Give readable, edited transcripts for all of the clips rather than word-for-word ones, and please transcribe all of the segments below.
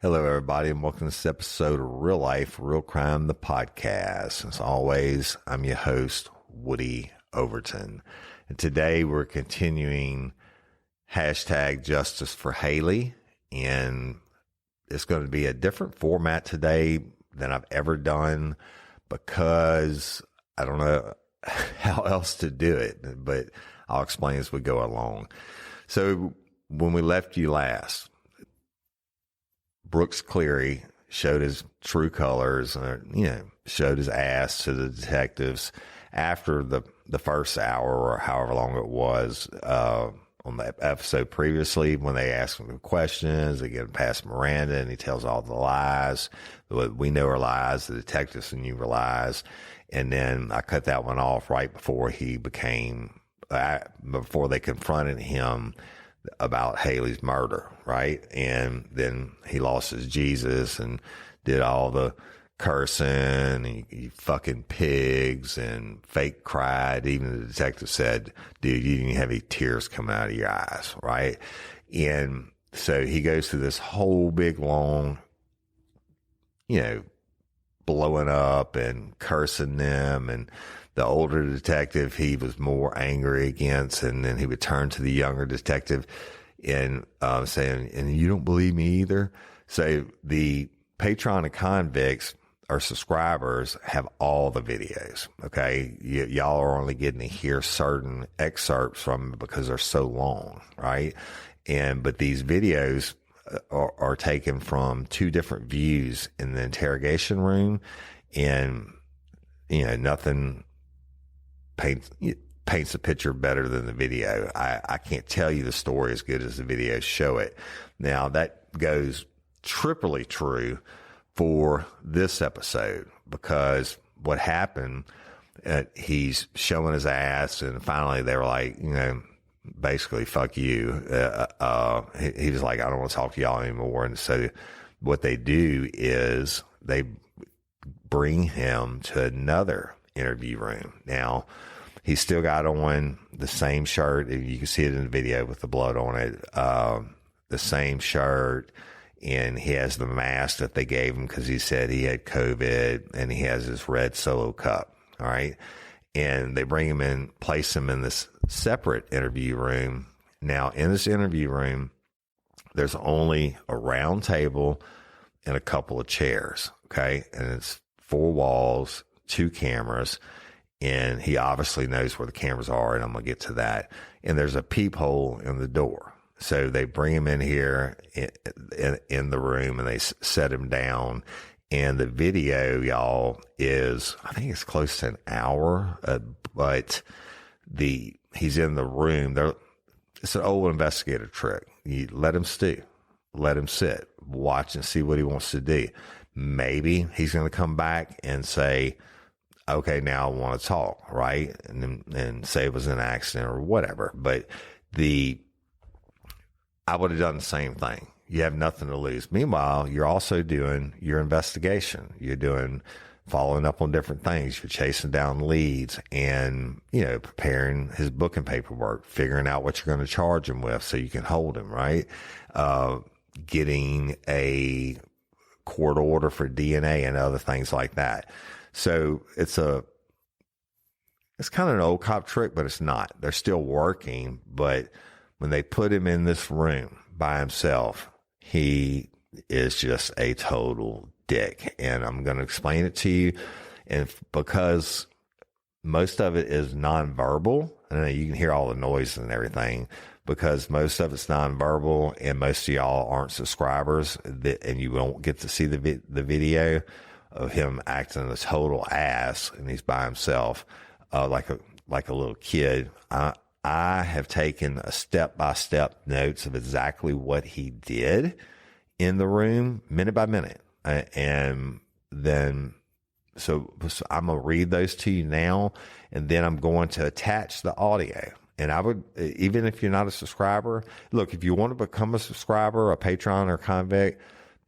Hello, everybody, and welcome to this episode of Real Life, Real Crime, the podcast. As always, I'm your host, Woody Overton. And today we're continuing hashtag Justice for Hailey. And it's going to be a different format today than I've ever done because I don't know how else to do it, but I'll explain as we go along. So when we left you last, Brooks Cleary showed his true colors, showed his ass to the detectives after the first hour or however long it was, on the episode previously when they asked him the questions, they get him past Miranda and he tells all the lies. What we know are lies, the detectives knew were lies. And then I cut that one off right before before they confronted him about Hailey's murder, right? And then he lost his Jesus and did all the cursing and you fucking pigs and fake cried. Even the detective said, dude, you didn't have any tears coming out of your eyes, right? And so he goes through this whole big long, blowing up and cursing them. And the older detective, he was more angry against, and then he would turn to the younger detective and saying, and you don't believe me either? So the patron of convicts, our subscribers, have all the videos. Okay. Y'all are only getting to hear certain excerpts from it because they're so long. Right. But these videos are taken from two different views in the interrogation room, and, nothing paints a picture better than the video. I can't tell you the story as good as the videos show it. Now that goes triply true for this episode, because what happened, he's showing his ass and finally they were like, basically, fuck you. He was like, I don't want to talk to y'all anymore. And so what they do is they bring him to another interview room. Now, he's still got on the same shirt. You can see it in the video with the blood on it. The same shirt. And he has the mask that they gave him because he said he had COVID, and he has his red Solo cup. All right. And they bring him in, place him in this separate interview room. Now, in this interview room, there's only a round table and a couple of chairs. Okay. And it's 4 walls, 2 cameras. And he obviously knows where the cameras are, and I'm going to get to that. And there's a peephole in the door. So they bring him in here in the room and they set him down. And the video, y'all, is, I think it's close to an hour, but he's in the room. It's an old investigator trick. You let him stew, let him sit, watch and see what he wants to do. Maybe he's going to come back and say, okay, now I want to talk, right? And say it was an accident or whatever. But I would have done the same thing. You have nothing to lose. Meanwhile, you're also doing your investigation. You're following up on different things. You're chasing down leads and, preparing his booking paperwork, figuring out what you're going to charge him with so you can hold him, right? Getting a court order for DNA and other things like that. So it's kind of an old cop trick, but it's not. They're still working, but when they put him in this room by himself, he is just a total dick. And I'm going to explain it to you. And because most of it is nonverbal, and you can hear all the noise and everything, because most of it's nonverbal and most of y'all aren't subscribers, and you won't get to see the video of him acting a total ass, and he's by himself, like a little kid. I have taken a step-by-step notes of exactly what he did in the room, minute by minute. And then, so I'm going to read those to you now, and then I'm going to attach the audio. And I would, even if you're not a subscriber, look, if you want to become a subscriber, a patron or convict,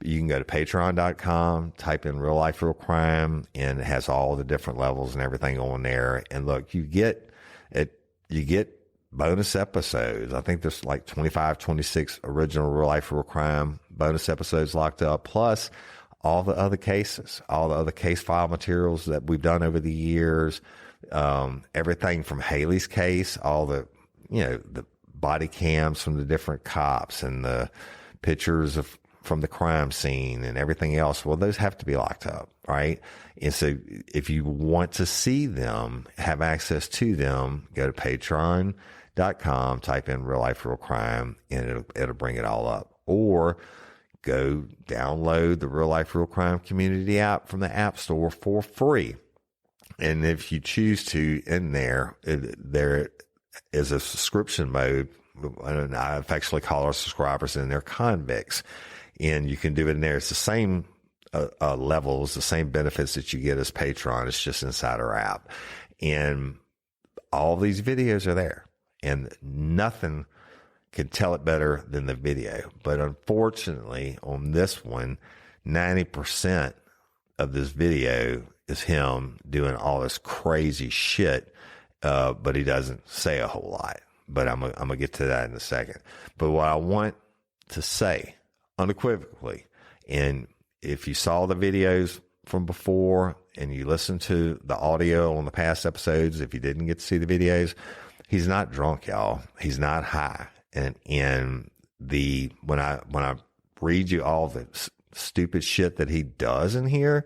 you can go to patreon.com, type in Real Life, Real Crime, and it has all the different levels and everything on there. And look, you get bonus episodes. I think there's like 25, 26 original Real Life, Real Crime bonus episodes locked up, plus all the other cases, all the other case file materials that we've done over the years, everything from Hailey's case, all the, the body cams from the different cops and the pictures from the crime scene and everything else. Well, those have to be locked up, right? And so if you want to see them, have access to them, go to patreon.com, type in real life, real crime, and it'll bring it all up. Or go download the Real Life, Real Crime Community app from the App Store for free. And if you choose to, in there is a subscription mode. And I affectionately call our subscribers in there convicts. And you can do it in there. It's the same levels, the same benefits that you get as Patreon. It's just inside our app. And all these videos are there. And nothing can tell it better than the video. But unfortunately, on this one, 90% of this video is him doing all this crazy shit, but he doesn't say a whole lot. But I'm gonna get to that in a second. But what I want to say unequivocally, and if you saw the videos from before and you listened to the audio on the past episodes, if you didn't get to see the videos, he's not drunk, y'all. He's not high. And when I read you all the stupid shit that he does in here,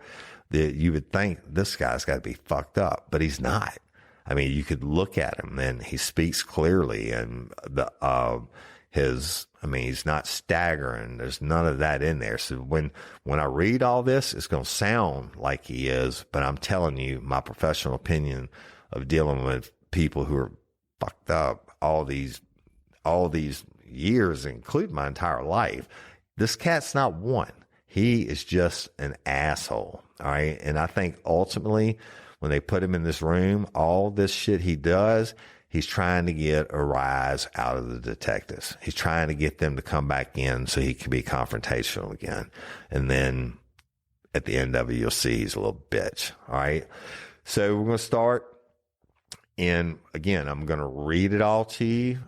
that you would think this guy's got to be fucked up, but he's not. I mean, you could look at him and he speaks clearly, and he's not staggering. There's none of that in there. So when I read all this, it's going to sound like he is, but I'm telling you my professional opinion of dealing with people who are fucked up all these years, including my entire life. This cat's not one. He is just an asshole. All right. And I think ultimately when they put him in this room, all this shit he does, he's trying to get a rise out of the detectives. He's trying to get them to come back in so he can be confrontational again. And then at the end of it, you'll see he's a little bitch. All right. So we're going to start. And again, I'm going to read it all to you.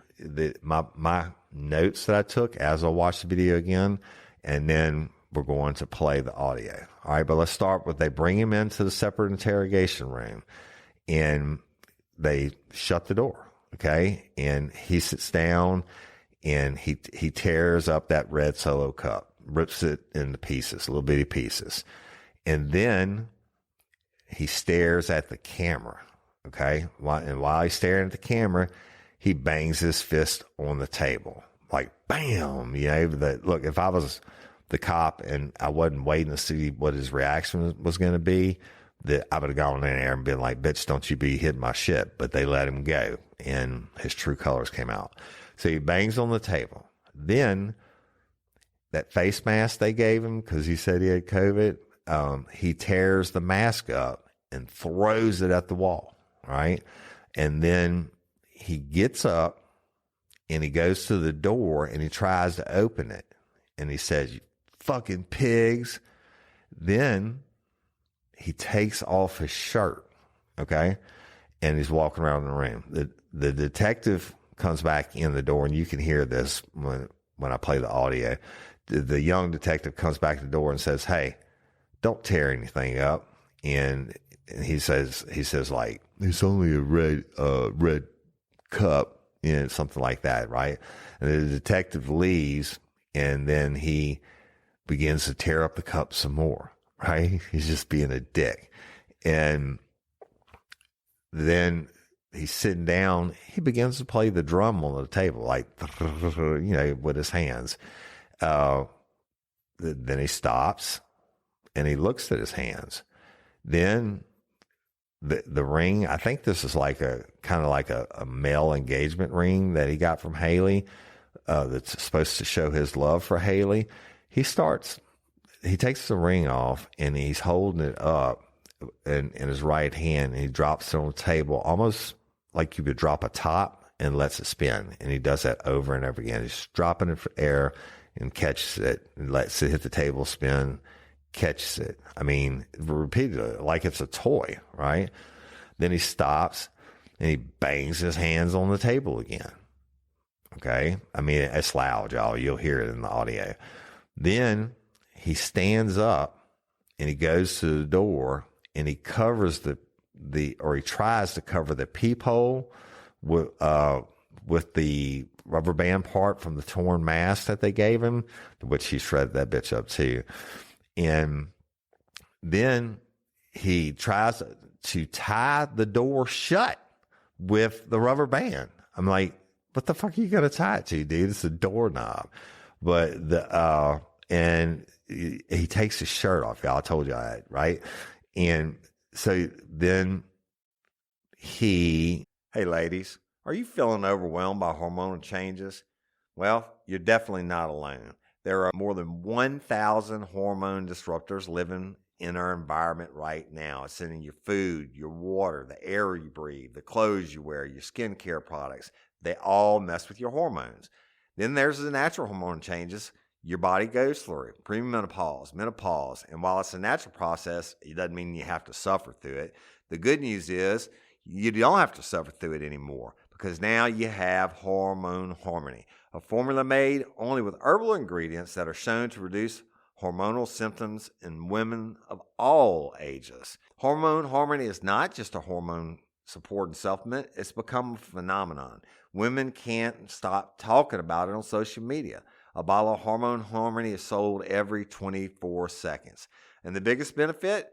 My notes that I took as I watched the video again, and then we're going to play the audio. All right, but let's start with, they bring him into the separate interrogation room and they shut the door. Okay. And he sits down and he tears up that red Solo cup, rips it into pieces, little bitty pieces. And then he stares at the camera. Okay. And while he's staring at the camera, he bangs his fist on the table, like bam. Look, if I was the cop and I wasn't waiting to see what his reaction was going to be, that I would have gone in there and been like, bitch, don't you be hitting my shit. But they let him go and his true colors came out. So he bangs on the table. Then that face mask they gave him, because he said he had COVID, he tears the mask up and throws it at the wall. Right. And then he gets up and he goes to the door and he tries to open it. And he says, "You fucking pigs." Then he takes off his shirt. Okay. And he's walking around the room. The detective comes back in the door, and you can hear this when I play the audio. The young detective comes back to the door and says, "Hey, don't tear anything up." And he says like, "It's only a red cup," something like that, right? And the detective leaves, and then he begins to tear up the cup some more, right? He's just being a dick. And then he's sitting down. He begins to play the drum on the table, like, with his hands. Then he stops, and he looks at his hands. Then the ring, I think this is like a kind of like a male engagement ring that he got from Hailey, that's supposed to show his love for Hailey. He takes the ring off and he's holding it up in his right hand, and he drops it on the table almost like you would drop a top and lets it spin. And he does that over and over again. He's dropping it for air and catches it and lets it hit the table, spin, catches it. I mean, repeatedly, like it's a toy, right? Then he stops and he bangs his hands on the table again. Okay. I mean, it's loud, y'all. You'll hear it in the audio. Then he stands up and he goes to the door and he covers or he tries to cover the peephole with the rubber band part from the torn mask that they gave him, which he shredded that bitch up too. And then he tries to tie the door shut with the rubber band. I'm like, what the fuck are you going to tie it to, dude? It's a doorknob. But and he takes his shirt off. Y'all, I told you that, right? And so then hey ladies, are you feeling overwhelmed by hormonal changes? Well, you're definitely not alone. There are more than 1,000 hormone disruptors living in our environment right now. It's in your food, your water, the air you breathe, the clothes you wear, your skincare products. They all mess with your hormones. Then there's the natural hormone changes your body goes through, premenopause, menopause. And while it's a natural process, it doesn't mean you have to suffer through it. The good news is you don't have to suffer through it anymore, because now you have Hormone Harmony, a formula made only with herbal ingredients that are shown to reduce hormonal symptoms in women of all ages. Hormone Harmony is not just a hormone support and supplement. It's become a phenomenon. Women can't stop talking about it on social media. A bottle of Hormone Harmony is sold every 24 seconds. And the biggest benefit?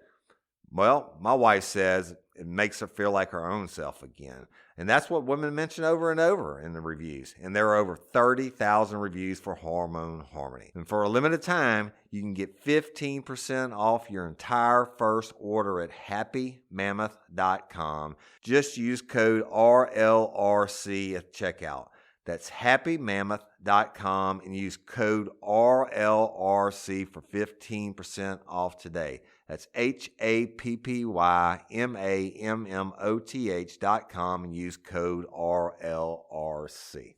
Well, my wife says it makes her feel like her own self again. And that's what women mention over and over in the reviews. And there are over 30,000 reviews for Hormone Harmony. And for a limited time, you can get 15% off your entire first order at happymammoth.com. Just use code RLRC at checkout. That's happymammoth.com and use code RLRC for 15% off today. That's happymammoth.com and use code RLRC.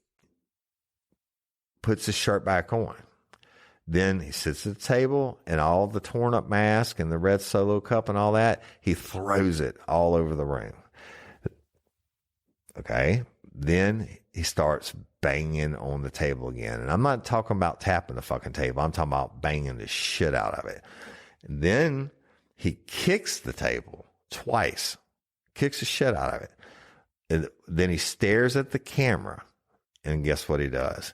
Puts his shirt back on. Then he sits at the table and all the torn up mask and the red Solo cup and all that, he throws it all over the room. Okay. Then he starts banging on the table again. And I'm not talking about tapping the fucking table. I'm talking about banging the shit out of it. And then he kicks the table twice, kicks the shit out of it. And then he stares at the camera. And guess what he does?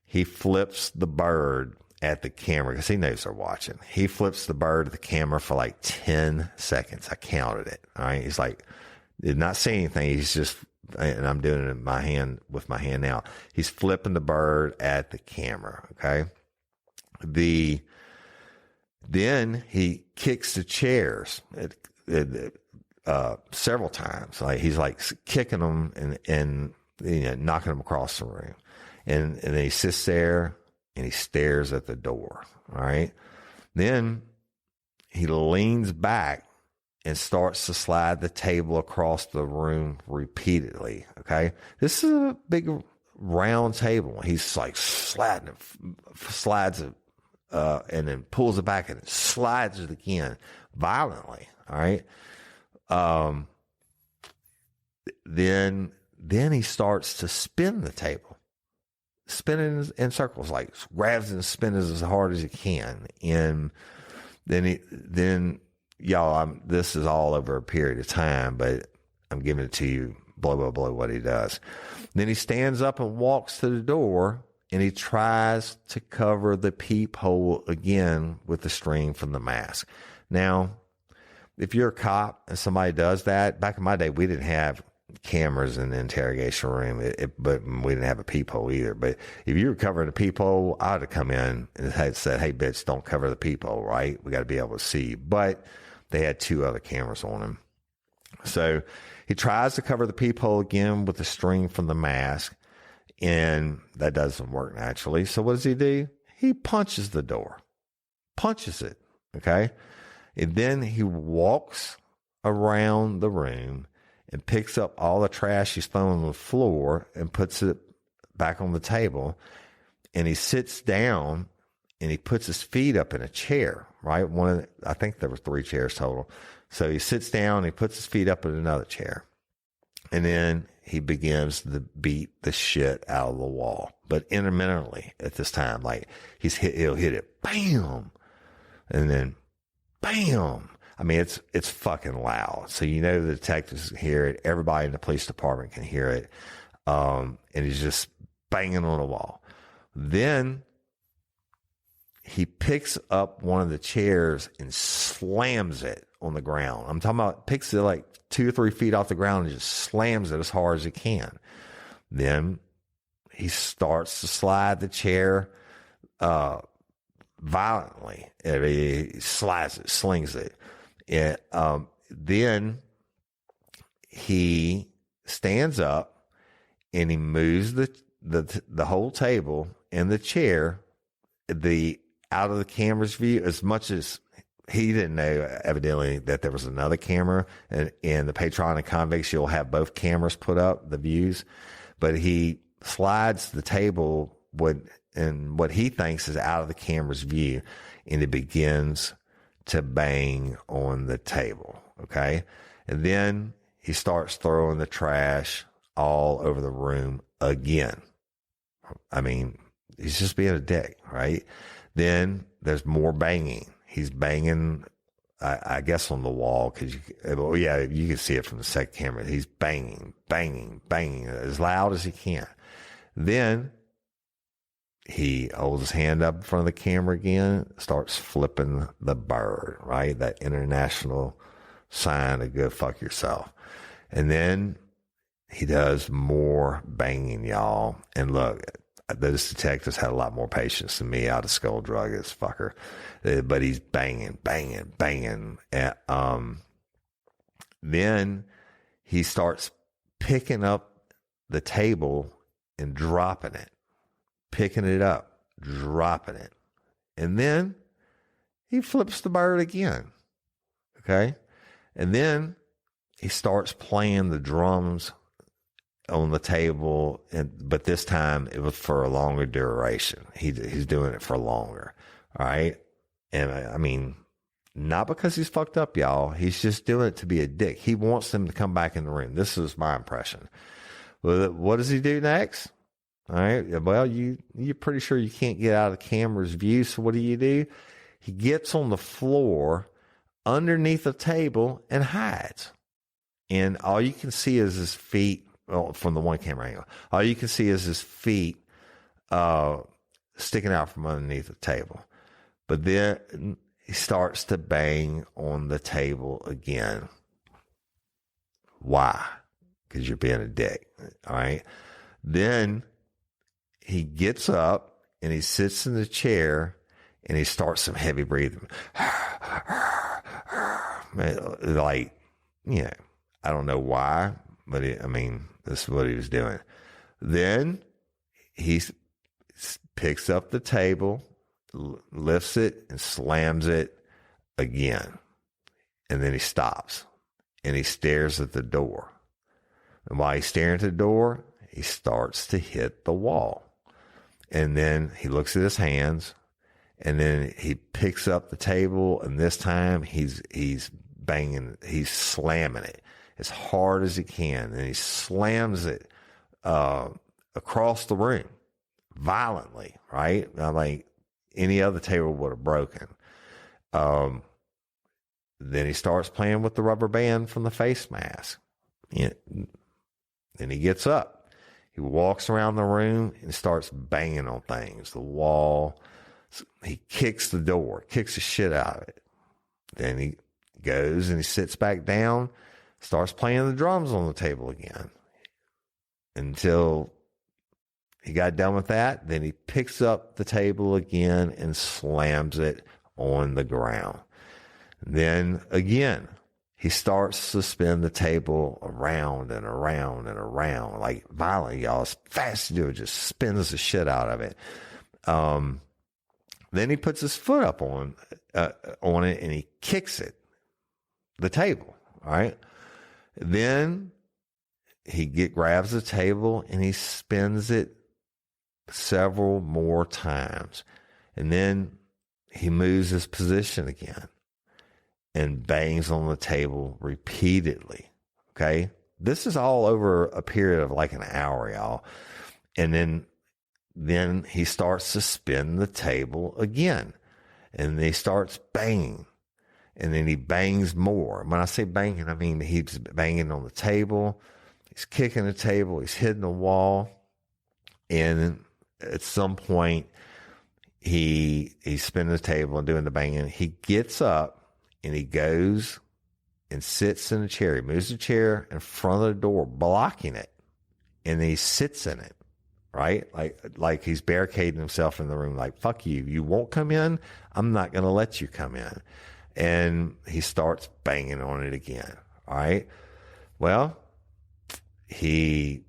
He flips the bird at the camera because he knows they're watching. He flips the bird at the camera for like 10 seconds. I counted it. All right. He's like, did not say anything. He's just, and I'm doing it in my hand with my hand now. He's flipping the bird at the camera. Okay. Then he kicks the chairs several times. Like he's like kicking them and knocking them across the room. And then he sits there and he stares at the door. All right. Then he leans back and starts to slide the table across the room repeatedly. Okay. This is a big round table. He's like slides it, and then pulls it back and slides it again violently. All right. Then he starts to spin the table, spinning in circles, like grabs and spins as hard as he can. And then y'all, this is all over a period of time, but I'm giving it to you blow by blow what he does. Then he stands up and walks to the door and he tries to cover the peephole again with the string from the mask. Now, if you're a cop and somebody does that, back in my day, we didn't have cameras in the interrogation room, but we didn't have a peephole either. But if you were covering a peephole, I would have come in and had said, hey, bitch, don't cover the peephole, right? We got to be able to see. But they had 2 other cameras on him. So he tries to cover the peephole again with the string from the mask, and that doesn't work naturally. So what does he do? He punches the door, punches it, okay? And then he walks around the room and picks up all the trash he's thrown on the floor and puts it back on the table. And he sits down and he puts his feet up in a chair, right? I think there were 3 chairs total. So he sits down, he puts his feet up in another chair. And then he begins to beat the shit out of the wall, but intermittently at this time, like he'll hit it, bam, and then bam. I mean, it's fucking loud. So, the detectives can hear it. Everybody in the police department can hear it. And he's just banging on the wall. Then he picks up one of the chairs and slams it on the ground. I'm talking about picks it like 2 or 3 feet off the ground and just slams it as hard as he can. Then he starts to slide the chair violently. He slides it, slings it. And then he stands up and he moves the whole table and the chair out of the camera's view, as much as he didn't know, evidently, that there was another camera. And in the Patron and Convicts, you'll have both cameras put up, the views. But he slides the table and what he thinks is out of the camera's view, and he begins to bang on the table. Okay. And then he starts throwing the trash all over the room again. I mean, he's just being a dick, right? Then there's more banging. He's banging, I guess, on the wall you can see it from the second camera. He's banging as loud as he can. Then he holds his hand up in front of the camera again, starts flipping the bird, right? That international sign to go fuck yourself. And then he does more banging, y'all. And look, those detectives had a lot more patience than me. I'd have skull drug this fucker. But he's banging. And, then he starts picking up the table and dropping it. Picking it up, dropping it. And then he flips the bird again. Okay? And then he starts playing the drums on the table, but this time it was for a longer duration. He's doing it for longer. All right? And I mean, not because he's fucked up, y'all. He's just doing it to be a dick. He wants them to come back in the room. This is my impression. Well, what does he do next? All right. Well, you're pretty sure you can't get out of the camera's view. So what do? He gets on the floor underneath the table and hides. And all you can see is his feet from the one camera angle. All you can see is his feet sticking out from underneath the table. But then he starts to bang on the table again. Why? Because you're being a dick. All right. Then he gets up and he sits in the chair and he starts some heavy breathing. Like, I don't know why, but this is what he was doing. Then he picks up the table, lifts it and slams it again. And then he stops and he stares at the door. And while he's staring at the door, he starts to hit the wall. And then he looks at his hands, and then he picks up the table, and this time he's banging, he's slamming it as hard as he can, and he slams it across the room violently, right? Like any other table would have broken. Then he starts playing with the rubber band from the face mask. Then he gets up. He walks around the room and starts banging on things, the wall. He kicks the door, kicks the shit out of it. Then he goes and he sits back down, starts playing the drums on the table again until he got done with that. Then he picks up the table again and slams it on the ground. Then again, he starts to spin the table around and around and around, like violently, y'all. As fast as you do it, just spins the shit out of it. Then he puts his foot up on it and he kicks it, the table. All right. Then he grabs the table and he spins it several more times. And then he moves his position again and bangs on the table repeatedly. Okay. this is all over a period of like an hour, y'all. And then he starts to spin the table again. And he starts banging. And then he bangs more. When I say banging, I mean he's banging on the table. He's kicking the table. He's hitting the wall. And at some point, he's spinning the table and doing the banging. He gets up and he goes and sits in a chair. He moves the chair in front of the door, blocking it. And then he sits in it, right? Like he's barricading himself in the room, like, fuck you. You won't come in. I'm not going to let you come in. And he starts banging on it again. All right. Well, he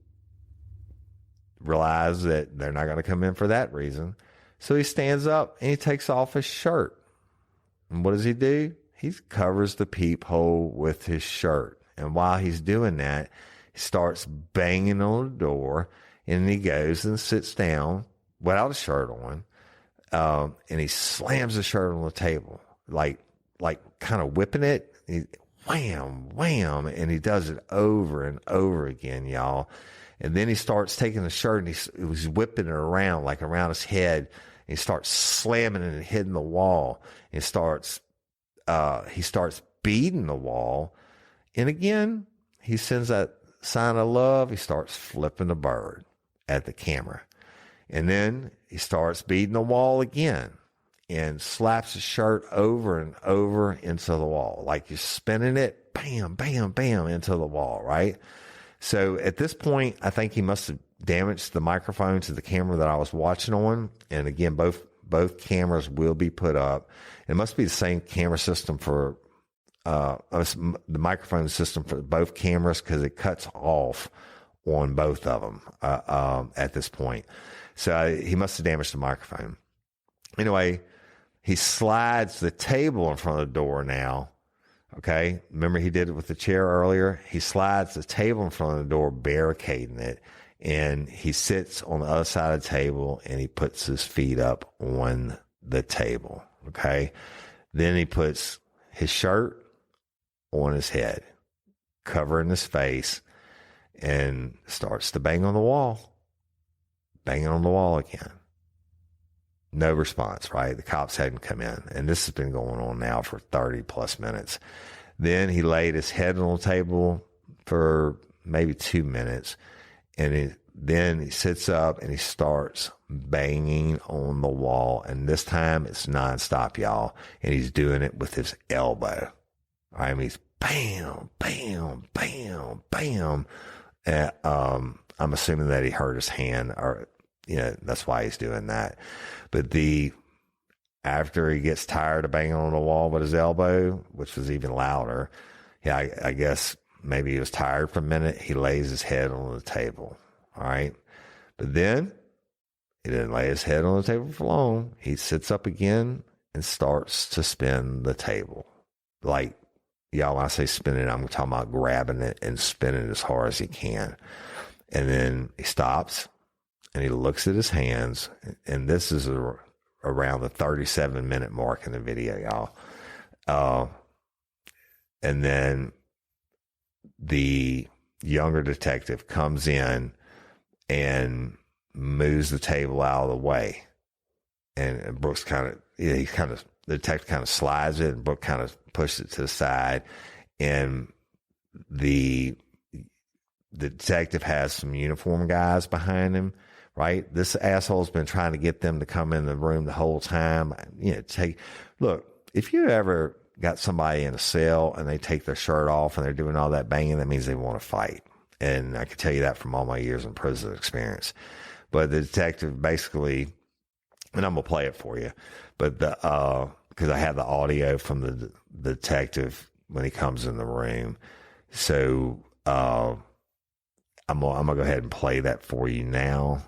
realized that they're not going to come in for that reason. So he stands up and he takes off his shirt. And what does he do? He covers the peephole with his shirt. And while he's doing that, he starts banging on the door, and he goes and sits down without a shirt on. And he slams the shirt on the table, like kind of whipping it. Wham, wham. And he does it over and over again, y'all. And then he starts taking the shirt and he's whipping it around, like around his head. And he starts slamming it and hitting the wall. And he starts beating the wall. And again, he sends that sign of love. He starts flipping the bird at the camera. And then he starts beating the wall again and slaps his shirt over and over into the wall. Like you're spinning it, bam, bam, bam, into the wall, right? So at this point, I think he must have damaged the microphone to the camera that I was watching on. And again, both cameras will be put up. It must be the same camera system for the microphone system for both cameras, because it cuts off on both of them at this point. So he must have damaged the microphone. Anyway, he slides the table in front of the door now. Okay. Remember he did it with the chair earlier? He slides the table in front of the door, barricading it. And he sits on the other side of the table and he puts his feet up on the table. Okay. Then he puts his shirt on his head, covering his face, and starts to bang on the wall. Banging on the wall again. No response, right? The cops hadn't come in. And this has been going on now for 30 plus minutes. Then he laid his head on the table for maybe 2 minutes. And then he sits up and he starts banging on the wall. And this time it's nonstop, y'all. And he's doing it with his elbow. I mean, he's bam, bam, bam, bam. I'm assuming that he hurt his hand, or, that's why he's doing that. But after he gets tired of banging on the wall with his elbow, which was even louder, I guess maybe he was tired for a minute. He lays his head on the table. All right. But then he didn't lay his head on the table for long. He sits up again and starts to spin the table. Like, y'all, when I say spinning, I'm talking about grabbing it and spinning as hard as he can. And then he stops and he looks at his hands. And this is around the 37-minute mark in the video, y'all. And then the younger detective comes in and moves the table out of the way. And Brooks the detective kind of slides it, and Brooke kind of pushes it to the side. And the detective has some uniform guys behind him, right? This asshole's been trying to get them to come in the room the whole time. Look, if you ever got somebody in a cell and they take their shirt off and they're doing all that banging, that means they want to fight. And I can tell you that from all my years in prison experience. But the detective basically, and I'm going to play it for you, but because I have the audio from the detective when he comes in the room. So I'm going to go ahead and play that for you now.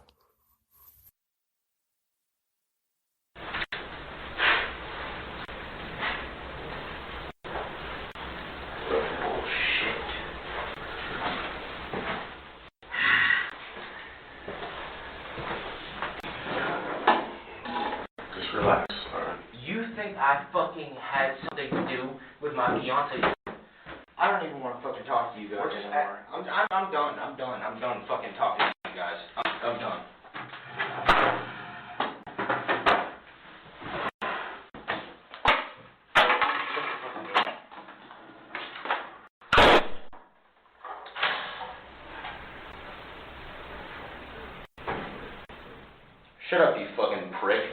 I fucking had something to do with my fiance. I don't even want to fucking talk to you guys anymore. I'm done. I'm done fucking talking to you guys. I'm done. Shut up, you fucking prick.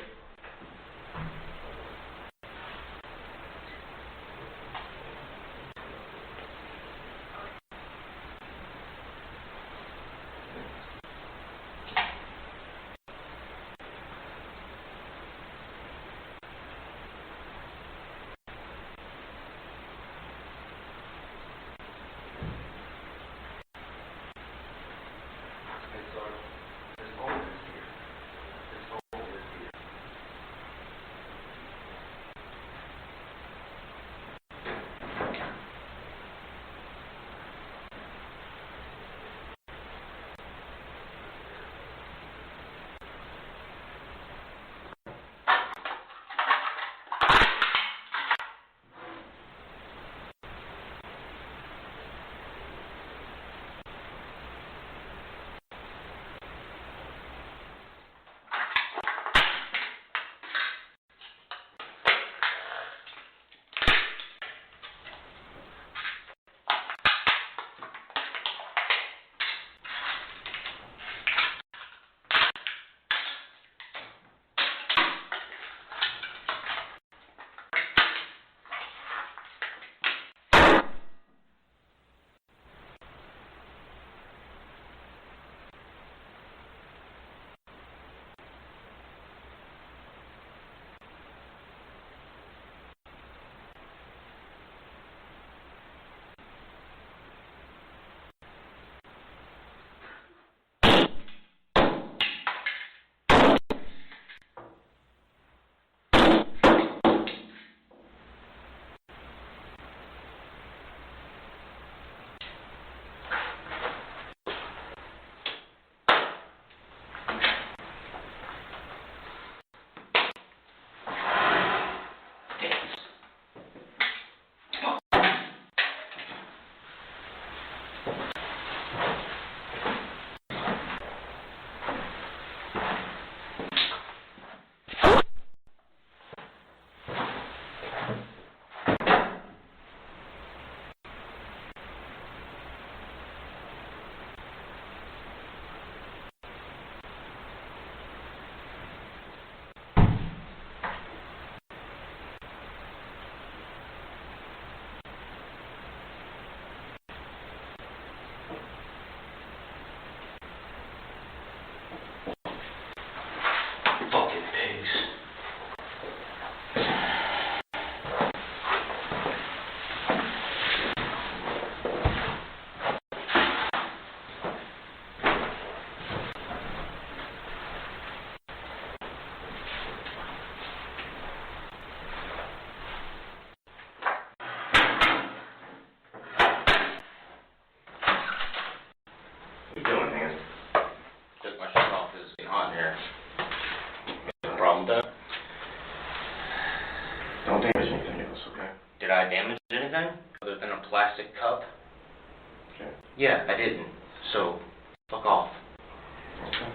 Did I damage anything other than a plastic cup? Okay. Yeah, I didn't. So, fuck off. Okay.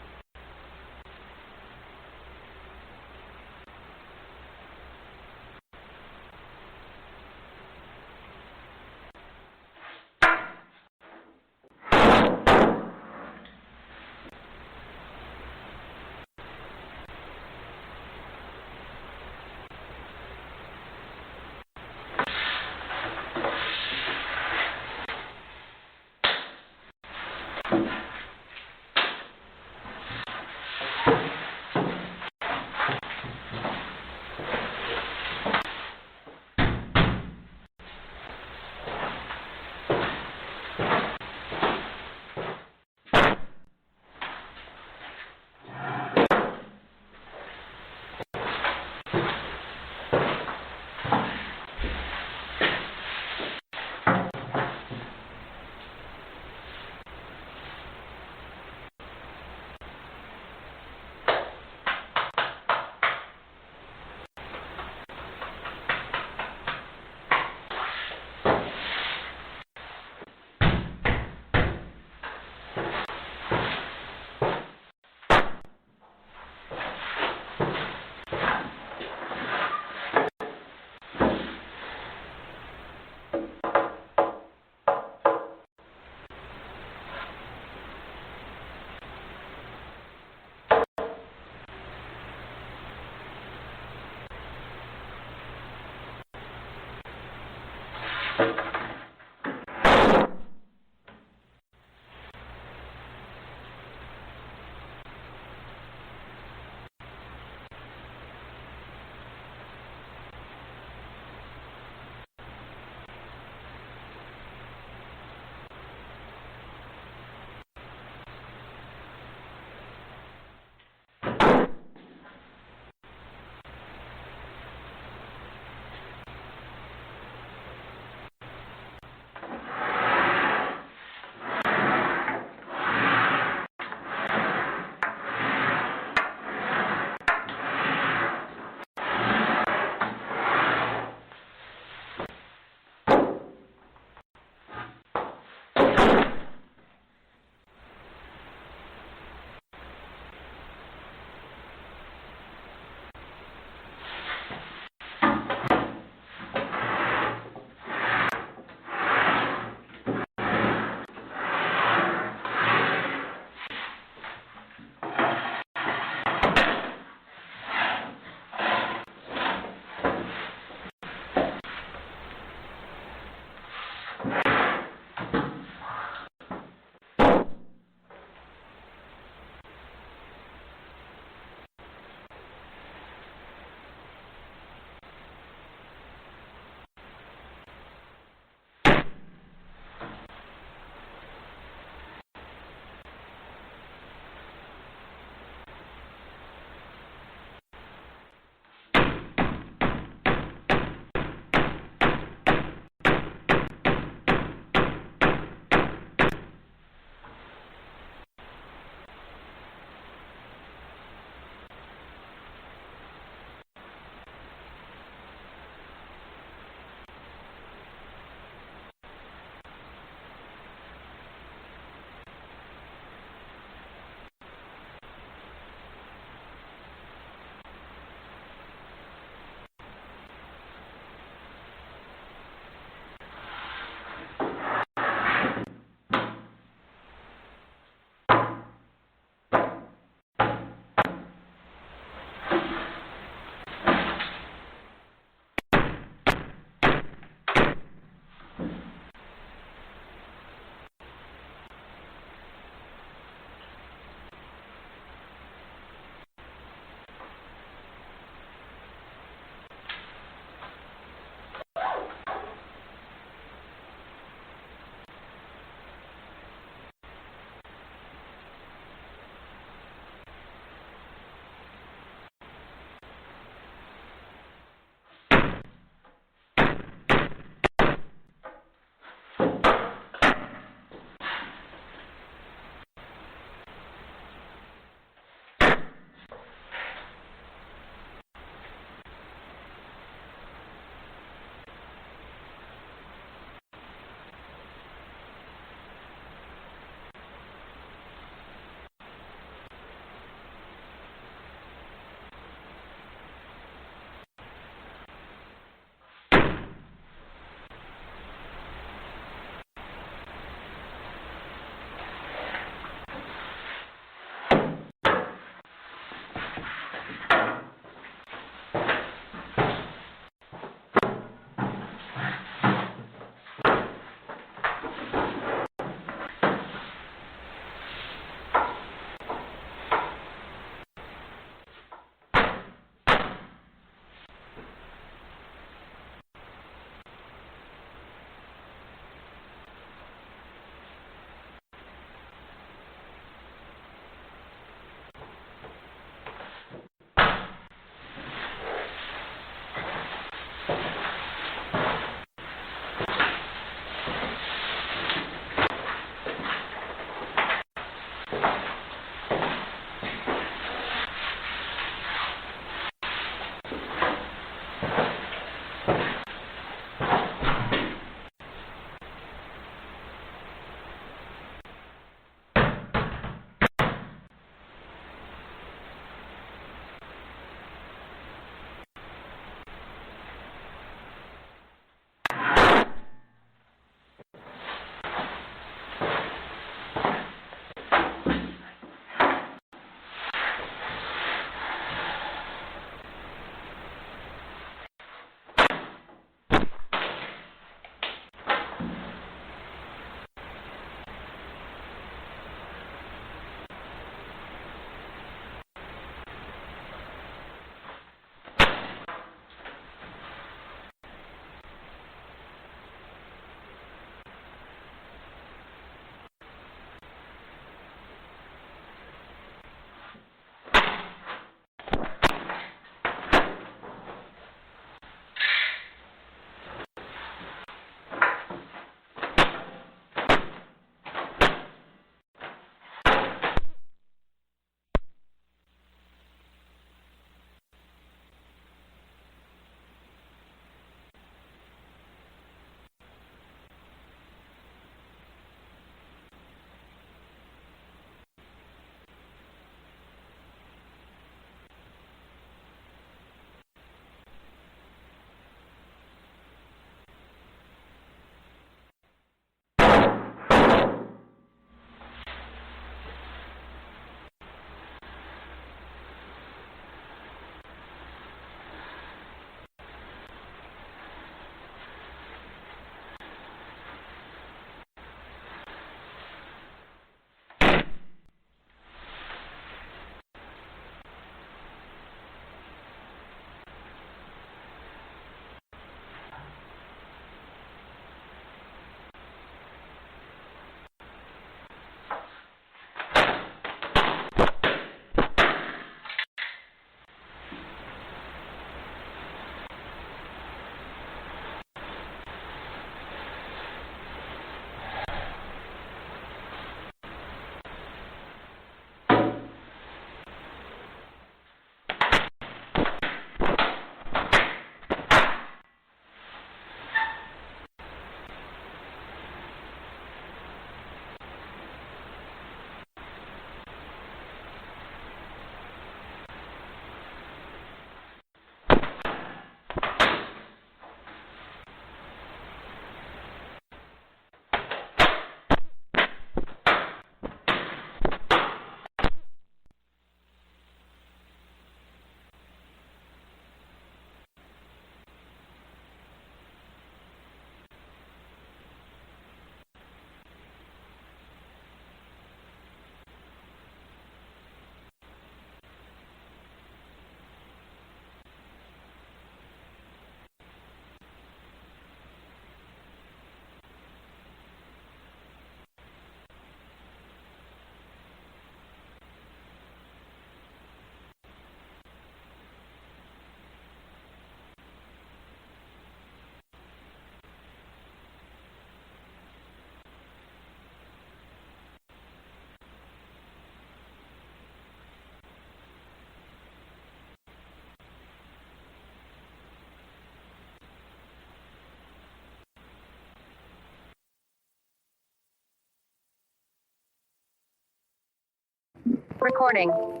Recording. We're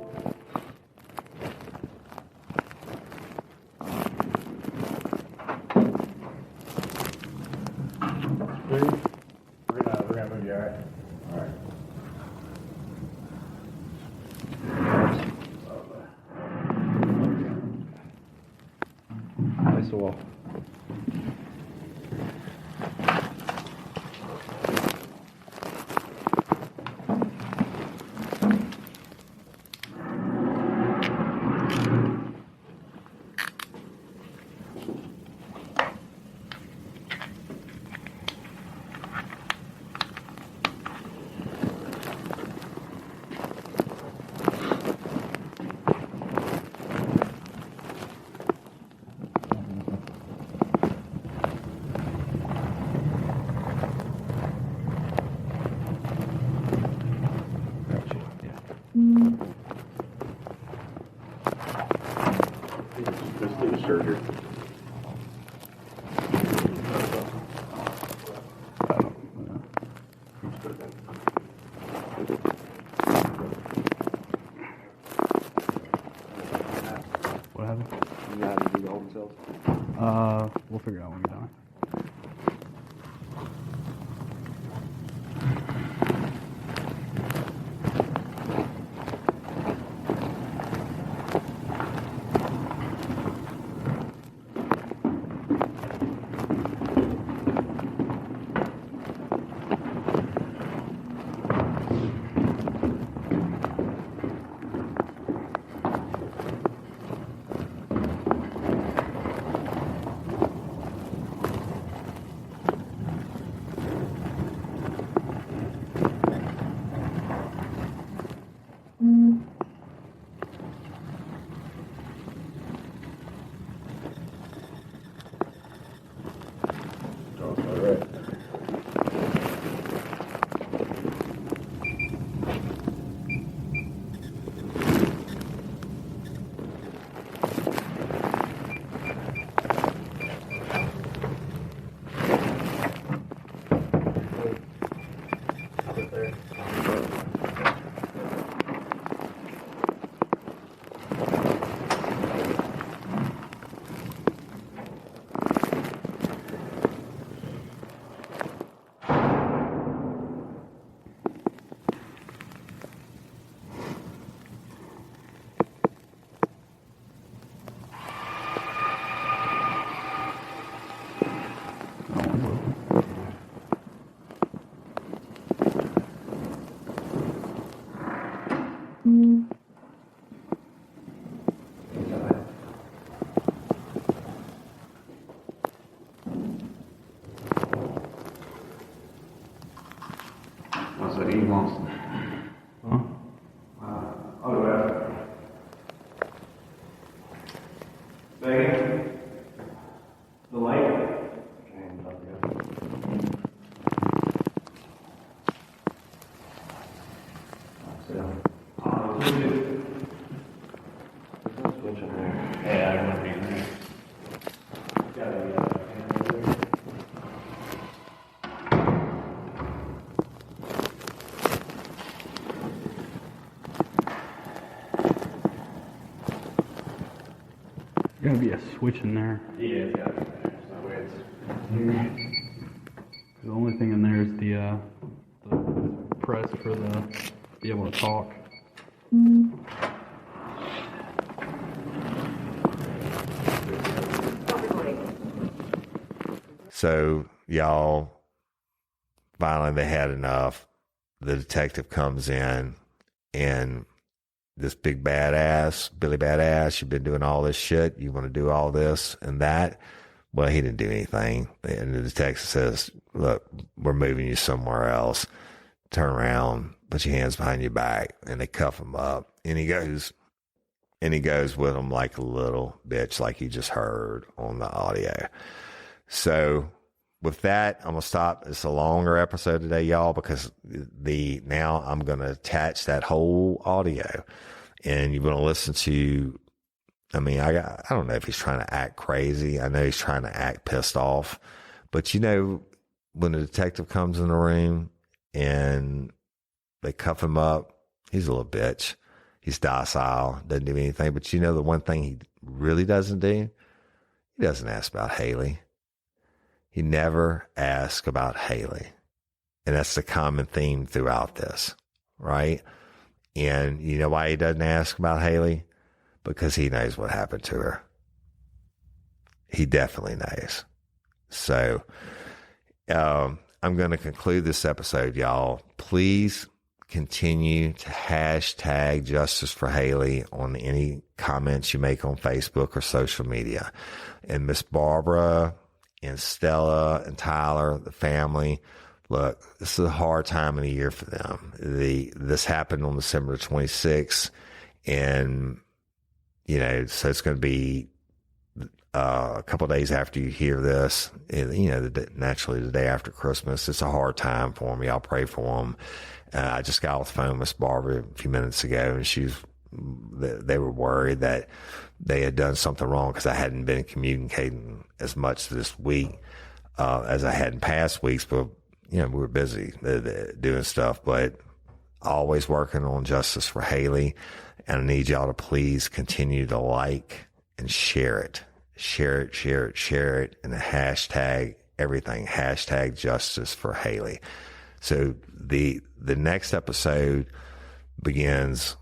gonna move you, all right? All right. Nice wall. Let's do the surgery. What happened? You know how to do the holding cells? We'll figure it out when we're done. So he wants. Huh? I'll go after. Megan? The light? Sit down. There's no switch in there. Yeah, I don't want to be in there. Gotta be a switch in there. Yeah, it's gotta be there. There's no way it's. The only thing in there is the press for the be able to talk. So y'all finally they had enough. The detective comes in and this big badass, Billy Badass, you've been doing all this shit. You want to do all this and that. Well, he didn't do anything. And the detective says, look, we're moving you somewhere else. Turn around, put your hands behind your back. And they cuff him up. And he goes with him like a little bitch, like you just heard on the audio. So with that, I'm going to stop. It's a longer episode today, y'all, because now I'm going to attach that whole audio and you're going to listen to, I mean, I don't know if he's trying to act crazy. I know he's trying to act pissed off, but you know, when the detective comes in the room and they cuff him up, he's a little bitch. He's docile, doesn't do anything. But you know, the one thing he really doesn't do? He doesn't ask about Hailey. He never asks about Hailey. And that's the common theme throughout this, right? And you know why he doesn't ask about Hailey? Because he knows what happened to her. He definitely knows. So, I'm going to conclude this episode, y'all. Please continue to hashtag Justice for Hailey on any comments you make on Facebook or social media. And Miss Barbara and Stella and Tyler, the family, look, this is a hard time of the year for them. This happened on December 26th, and, you know, so it's going to be a couple of days after you hear this, you know, naturally the day after Christmas. It's a hard time for them. Y'all pray for them. I just got off the phone with Miss Barbara a few minutes ago, and they were worried that they had done something wrong because I hadn't been communicating as much this week as I had in past weeks. But, you know, we were busy doing stuff, but always working on Justice for Hailey. And I need y'all to please continue to like and share it. Share it, and hashtag everything. Hashtag Justice for Hailey. So the next episode begins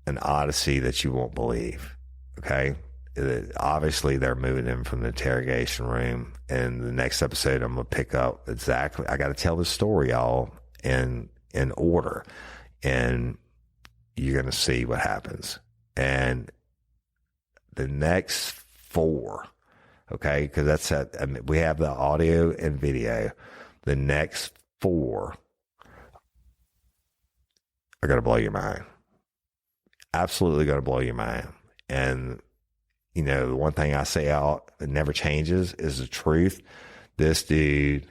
an odyssey that you won't believe. Okay? Obviously, they're moving him from the interrogation room, and the next episode I'm going to pick up exactly. I got to tell the story, y'all, in order, and you're going to see what happens. And the next 4, okay, because that's we have the audio and video. The next 4 are going to blow your mind. Absolutely going to blow your mind. And, you know, the one thing I say out that never changes is the truth. This dude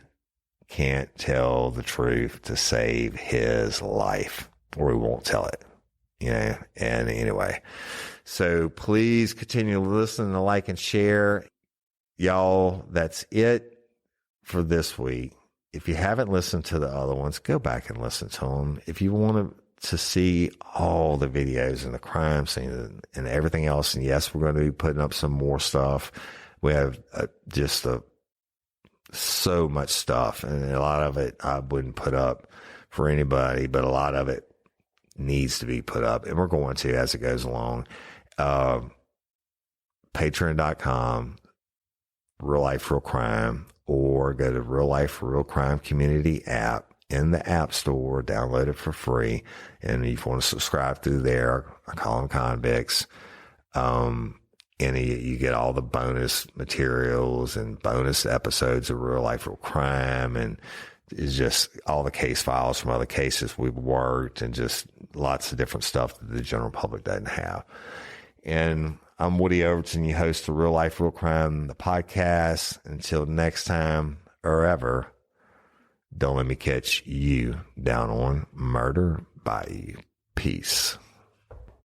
can't tell the truth to save his life, or he won't tell it. You know, and anyway, so please continue to listen, to like, and share. Y'all, that's it for this week. If you haven't listened to the other ones, go back and listen to them. If you want to see all the videos and the crime scene and everything else, and yes, we're going to be putting up some more stuff. We have so much stuff, and a lot of it I wouldn't put up for anybody, but a lot of it needs to be put up, and we're going to as it goes along. Patreon.com, Real Life Real Crime, or go to Real Life Real Crime Community app in the App Store, download it for free. And if you want to subscribe through there, I call them convicts. And you get all the bonus materials and bonus episodes of Real Life Real Crime, and it's just all the case files from other cases we've worked, and just lots of different stuff that the general public doesn't have. And I'm Woody Overton, your host of Real Life Real Crime, the podcast. Until next time or ever, don't let me catch you down on Murder by Peace.